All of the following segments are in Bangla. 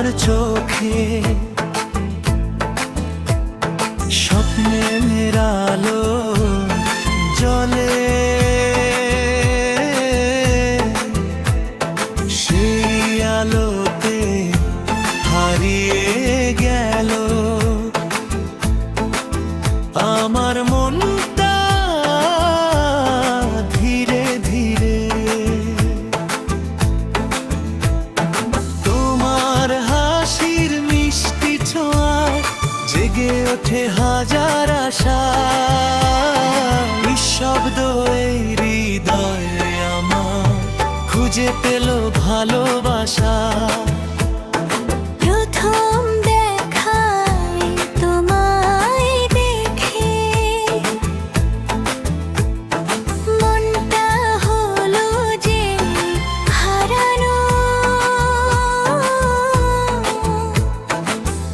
তোমার চোখে স্বপ্নের আলো জ্বলে, সেই আলোতে হারিয়ে গেল আমার মনটা ধীরে ধীরে। তোমার হাসির মিষ্টি ছোঁয়ায় জেগে ওঠে হাজার আশা, নিঃশব্দ এই হৃদয়ে আমার খুঁজে পেল ভালোবাসা। প্রথম দেখায় তোমায় দেখে মনটা হলো যে হারানো,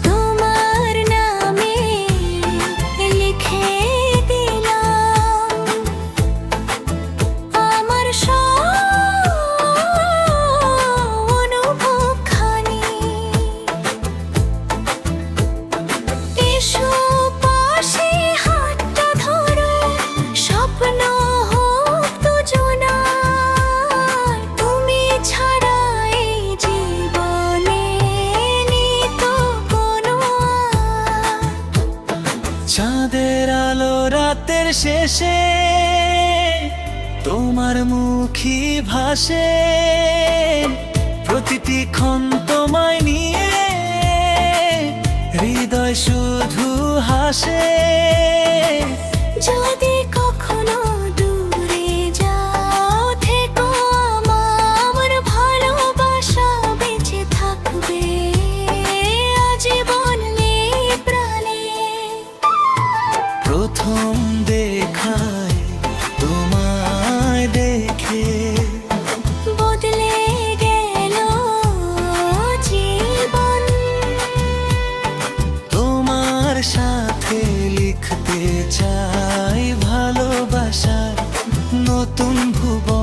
তোমার নামে লিখে দিলাম আমার অনুভবখানি। এসো পাশে হাতটা ধরো, স্বপ্ন হোক দুজনার, তুমি ছাড়া এই জীবনে নেই তো কোনো আর। চাঁদের আলো রাতের শেষে তোমার মুখই ভাসে, প্রতিটি ক্ষণ তোমায় নিয়ে হৃদয় শুধু হাসে। যদি কখনো দূরে যাও থেকো, আমার ভালোবাসা বেঁচে থাকবে আজীবন এই প্রাণে। প্রথম দেখায় তোমায় দেখে বদলে গেল জীবন, তোমার সাথে লিখতে চাই ভালোবাসার নতুন ভুবন।